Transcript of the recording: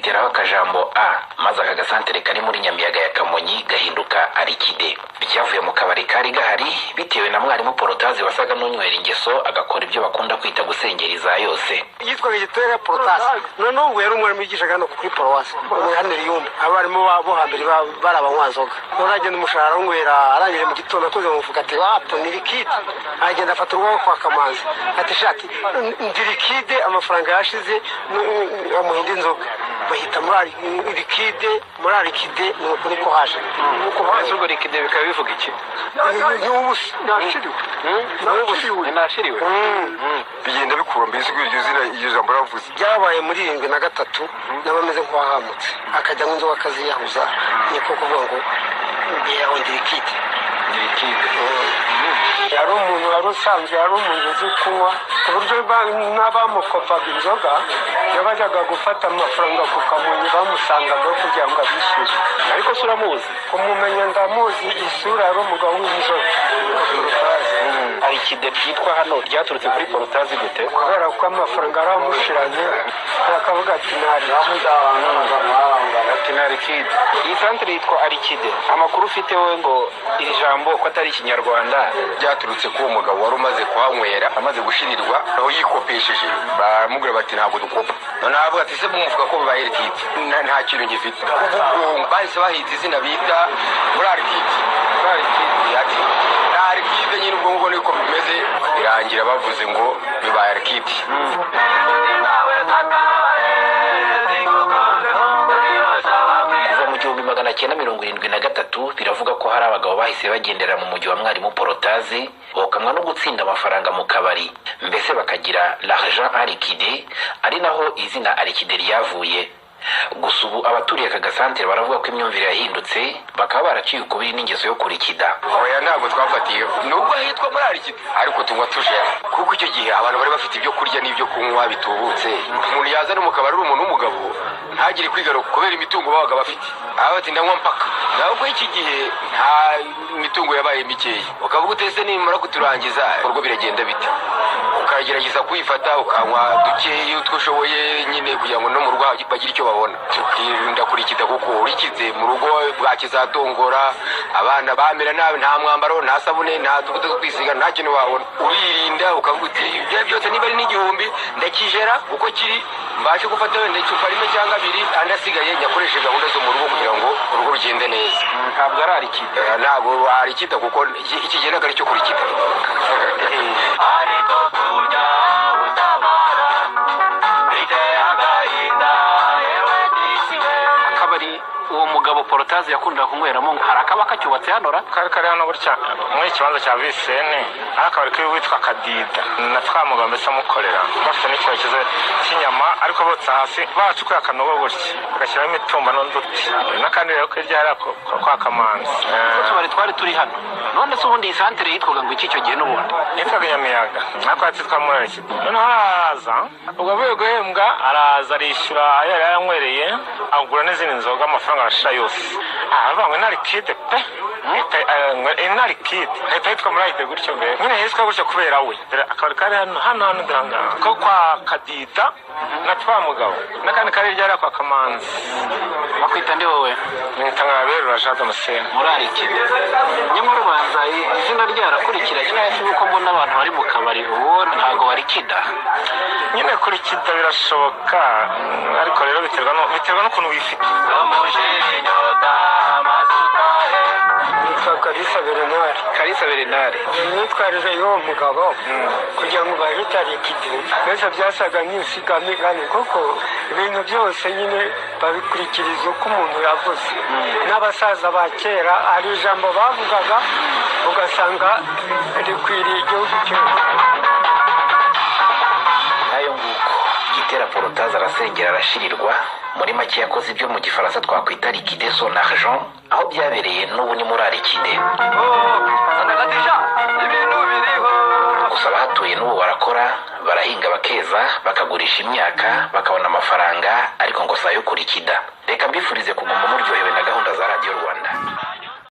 yiteraho akajambo a maze aka gasantere kari muri Nyamiyaga ya Kamonyi gahinduka Arikide. Byavuye mu kabari kari gahari bitewe na mwarimu Porotazi wasaga n'unywera ingeso agakora ibyo bakunda kwita gusengeriza yose. Yitwa Gitera Porotazi. None ubu yari umwarimu yigishaga hano kuri Paruwasi. Hano Riyumba. Abarimu bo hambere barabanywazoga. Uragenda umushahara unywera arangije mu gitondo akoze mu mufuka ati wapo ni Likide. Agenda afata urwo kwa Kamanzi. Ati shati ndi Likide amafaranga yashize amuhinde inzoga. Bahita muri Likide muri Arikide nuko niko haje. Nuko haje urwo Likide bikaba bivuga iki? N'ubusi nashiriwe. Nashiriwe. Bigenda bikura mbese iryo jambo ravuze. Byabaye muri 73 n'abameze nk'abahamutse. Akajya mu nzoga akaziyahuza niko kuvuga ngo yaho ndi Likide. Yari umuntu wari usanzwe yari umuntu uzi kunywa ku buryo n'abamukopaga inzoga yabajyaga gufata amafaranga ku Kamonyi bamusangaga kugira ngo abishyure. Ariko se uramuzi? Kumumenya ndamuzi, isura yari umugabo w'inzoga. Arikide byitwa hano ryaturutse kuri Porotazi gute? Kubera ko amafaranga aramushiranye akavuga ati Arikide. Iyi santere yitwa Arikide. Amakuru ufite wowe ngo iri jambo ko atari Ikinyarwanda byaturutse ko umugabo wari umaze kuhanywera amaze gushirirwa naho yikopesheje baramubwira bati ntabwo dukopa. None avuga ati se bumuvuga ko bibaye Arikide nta kintu gifite. Bahise bahita izina bita muri Arikide. Ati Arikide nyine ubwo ngo niko bimeze birangira bavuze ngo bibaye Arikide. Mu 1973 biravuga ko hari abagabo bahise bagendera mu mujyi wa mwarimu Porotazi bokamwa no gutsinda amafaranga mu kabari, mbese bakagira l'argent Arikide, ari naho izina Arikide ryavuye. Gusa ubu abaturiye aka gasantere baravuga ko imyumvire yahindutse bakaba baraciye ukubiri n'ingeso yo kurikida. Oya ntabwo twafatiye nubwo hitwa muri Arikide ariko tunywa tuje kuko icyo gihe abantu bari bafite ibyo kurya n'ibyo kunywa bitubutse. Umuntu yaza no mu kabari ari umuntu w'umugabo ntagire kwigaro kubera imitungo babaga bafite. Abati ndanywa mpaka ntabwo iki gihe nta mitungo yabaye mikeya ukavuga utese nimara kuturangiza urwo biragenda bite ukagerageza kwifata ukanywa dukeyi utwushoboye nyine kugira ngo no mu rugo bagire icyo babona. Tukirinda kurikida kuko urikize mu rugo bwakizatongora abana bamera nabi nta mwambaro nta sabune nta tubuto two kwisiga nta kintu wabona. Uririnda ukavuga uti ibyo byose niba ari n'igihumbi ndakijera uko kiri mbashe gufata wenda icupa rimwe cyangwa abiri andasigaye nyakoreshe gahunda zo mu rugo kugira ngo urugo rugende neza. Ntabwo ari Arikide. Ntabwo Arikide kuko ikigenda ari cyo kurikida. Akabari uwo mugabo Porotazi yakunda kunyweramo hari akaba kacyubatse hanora kari hano gutya muri kibanza cya Visene akabari witwa Kadida na twamuga mbese mukorera bafite n'ikibazo cy'inyama ariko botsa hasi bacukuye akanogo gutya bagashyiraho imitumba n'uduti n'akandi rero kirya kwa Kamanzi. Twari turi hano none se ubundi isantere yitwaga ngo iki cyo gihe n'ubundi yitwaga Nyamiyaga nako yitwa muri Arikide. None haraza ubwo avuye guhembwa araza arishyura yari yanywereye agura n'izindi nzoga amafaranga arashira yose. Aravangwe na Arikide pe Arikide leta yitwa muri Arikide gutyo mbere nyine yitwa gutyo kubera we akabari kari hano ndanga ko kwa Kadida na twamugabo n'akandi kari ryari kwa Kamanzi. Bakwita ndi wowe nitanga rero Jean Damascene muri Arikide. Nyamara ubanza izina ryarakurikiranye neza uko mbona abantu bari mu kabari uwo ntago barikida nyine kurikida birashoboka ariko rero biterwa n'ukuntu wifite. Kalisa Berenari nitwarije y'uwo mugabo kugira ngo bahite Arikide mbese byasaga nk'insigamigani kuko ibintu byose nyine babikurikiriza uko umuntu yavuze. N'abasaza ba kera hari ijambo bavugaga ugasanga rikwiriye igihugu cyose. Nayo nguko Gitera Porotazi arasengera arashirirwa muri make yakoze ibyo mu gifaransa twakwita Arikide son argent aho byabereye n'ubu ni muri Arikide. Gusa abahatuye n'ubu barakora barahinga bakeza bakagurisha imyaka bakabona amafaranga ariko ngo sayo kurikida. Reka mbifurize kuguma muryoherwa